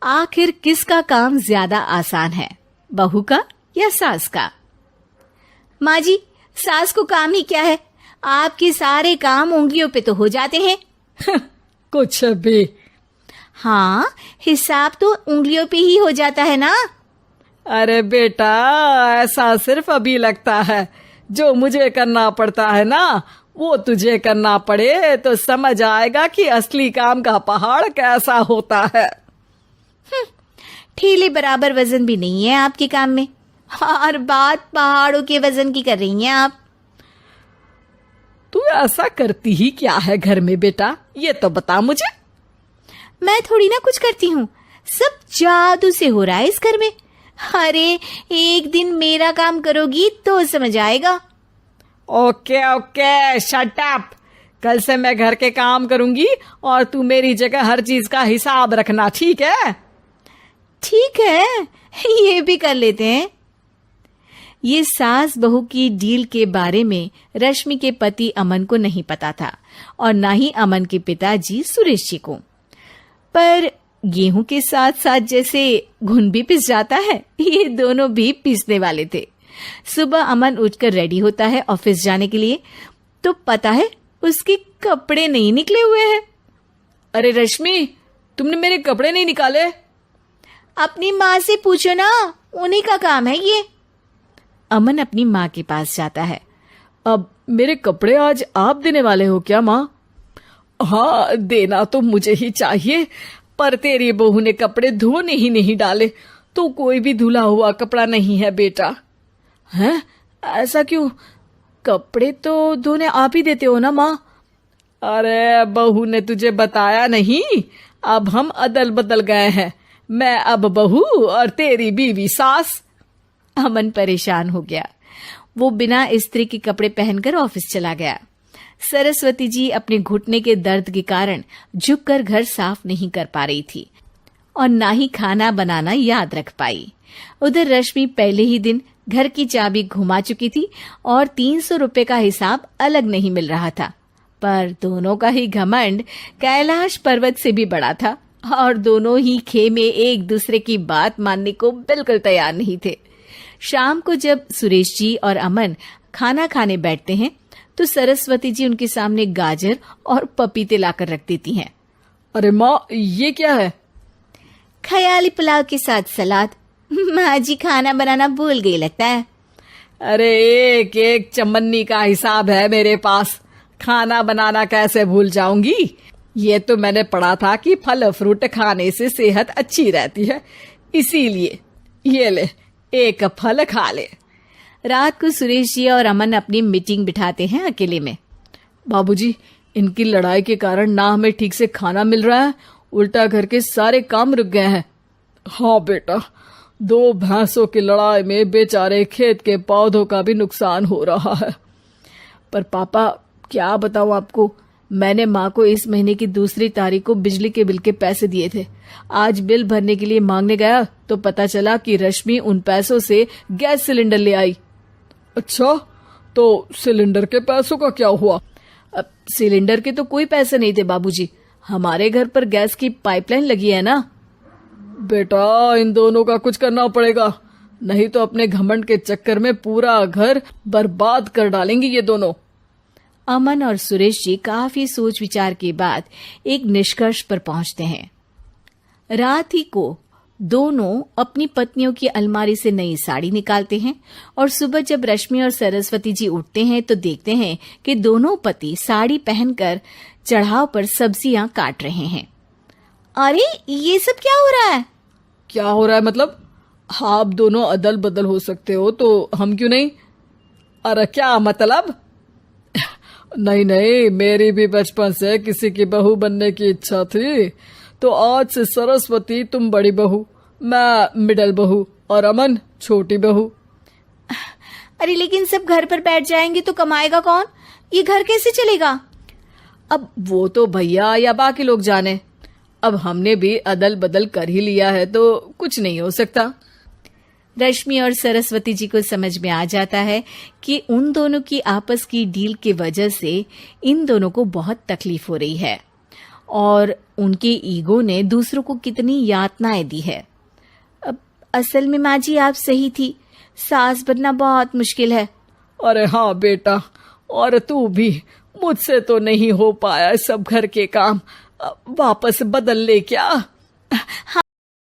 आखिर किसका काम ज्यादा आसान है, बहू का या सास का? माँ जी, सास को काम ही क्या है, आपके सारे काम उंगलियों पे तो हो जाते हैं। कुछ भी। हाँ, हिसाब तो उंगलियों पे ही हो जाता है ना। अरे बेटा, ऐसा सिर्फ अभी लगता है। जो मुझे करना पड़ता है ना, वो तुझे करना पड़े तो समझ आएगा कि असली काम का पहाड़ कैसा होता है। ठेले बराबर वजन भी नहीं है आपके काम में, और बात पहाड़ों के वजन की कर रही हैं आप। तू ऐसा करती ही क्या है घर में बेटा, ये तो बता मुझे। मैं थोड़ी ना कुछ करती हूँ, सब जादू से हो रहा है इस घर में। अरे एक दिन मेरा काम करोगी तो समझ आएगा। Okay okay, shut up. कल से मैं घर के काम करूंगी और तू मेरी जगह हर चीज का हिसाब रखना, ठीक है? ठीक है, ये भी कर लेते हैं। ये सास बहू की डील के बारे में रश्मि के पति अमन को नहीं पता था, और ना ही अमन के पिताजी सुरेश जी को। पर गेहूं के साथ साथ जैसे घुन भी पिस जाता है, ये दोनों भी पीसने वाले थे। सुबह अमन उठकर रेडी होता है ऑफिस जाने के लिए, तो पता है उसके कपड़े नहीं निकले हुए हैं। अरे रश्मि, तुमने मेरे कपड़े नहीं निकाले? अपनी माँ से पूछो ना, उन्हीं का काम है ये। अमन अपनी माँ के पास जाता है। अब मेरे कपड़े आज आप देने वाले हो क्या माँ? हाँ, देना तो मुझे ही चाहिए, पर तेरी बहू ने कपड़े धोने ही नहीं डाले, तो कोई भी धुला हुआ कपड़ा नहीं है बेटा। हैं? ऐसा क्यों? कपड़े तो धोने आप ही देते हो ना माँ? अरे बहू ने तुझे बताया नहीं, अब हम अदल बदल गए हैं। मैं अब बहू और तेरी बीवी सास। अमन परेशान हो गया। वो बिना इस्त्री के कपड़े पहनकर ऑफिस चला गया। सरस्वती जी अपने घुटने के दर्द के कारण झुककर घर साफ नहीं कर पा रही थी, और ना ही खाना बनाना याद रख पाई। उधर रश्मि पहले ही दिन घर की चाबी घुमा चुकी थी और 300 रुपए का हिसाब अलग नहीं मिल रहा था। पर दोनों का ही घमंड कैलाश पर्वत से भी बड़ा था, और दोनों ही खेमे एक दूसरे की बात मानने को बिल्कुल तैयार नहीं थे। शाम को जब सुरेश जी और अमन खाना खाने बैठते हैं, तो सरस्वती जी उनके सामने गाजर और पपीते लाकर रख देती हैं। अरे माँ, ये क्या है? ख्याली पुलाव के साथ सलाद। माँ जी खाना बनाना भूल गई लगता है। अरे एक एक चमन्नी का हिसाब है मेरे पास, खाना बनाना कैसे भूल जाऊंगी? ये तो मैंने पढ़ा था कि फल फ्रूट खाने से सेहत अच्छी रहती है, इसीलिए ये ले, एक फल खा ले। रात को सुरेश जी और अमन अपनी मीटिंग बिठाते हैं अकेले में। बाबूजी, इनकी लड़ाई के कारण ना हमें ठीक से खाना मिल रहा है, उल्टा घर के सारे काम रुक गए हैं। हाँ बेटा, 2 भैंसों की लड़ाई में बेचारे खेत के पौधों का भी नुकसान हो रहा है। पर पापा, क्या बताऊं आपको, मैंने माँ को इस महीने की 2 तारीख को बिजली के बिल के पैसे दिए थे। आज बिल भरने के लिए मांगने गया तो पता चला कि रश्मि उन पैसों से गैस सिलेंडर ले आई। अच्छा, तो सिलेंडर के पैसों का क्या हुआ? अब सिलेंडर के तो कोई पैसे नहीं थे बाबूजी, हमारे घर पर गैस की पाइपलाइन लगी है ना। बेटा, इन दोनों का कुछ करना पड़ेगा, नहीं तो अपने घमंड के चक्कर में पूरा घर बर्बाद कर डालेंगे ये दोनों। अमन और सुरेश जी काफी सोच विचार के बाद एक निष्कर्ष पर पहुंचते हैं। रात ही को दोनों अपनी पत्नियों की अलमारी से नई साड़ी निकालते हैं, और सुबह जब रश्मि और सरस्वती जी उठते हैं तो देखते हैं कि दोनों पति साड़ी पहनकर चढ़ाव पर सब्जियां काट रहे हैं। अरे ये सब क्या हो रहा है? क्या हो रहा है मतलब? आप दोनों अदल बदल हो सकते हो तो हम क्यों नहीं? अरे क्या मतलब? नहीं नहीं, मेरी भी बचपन से किसी की बहू बनने की इच्छा थी, तो आज से सरस्वती तुम बड़ी बहू, मैं मिडल बहू और अमन छोटी बहू। अरे लेकिन सब घर पर बैठ जाएंगे तो कमाएगा कौन? ये घर कैसे चलेगा? अब वो तो भैया या बाकी लोग जाने, अब हमने भी अदल बदल कर ही लिया है तो कुछ नहीं हो सकता। रश्मि और सरस्वती जी को समझ में आ जाता है कि उन दोनों की आपस की डील की वजह से इन दोनों को बहुत तकलीफ हो रही है, और उनके ईगो ने दूसरों को कितनी यातनाएं दी है। अब असल में माँ जी आप सही थी, सास बनना बहुत मुश्किल है। अरे हाँ बेटा, और तू भी, मुझसे तो नहीं हो पाया सब घर के काम, वापस बदल ले क्या?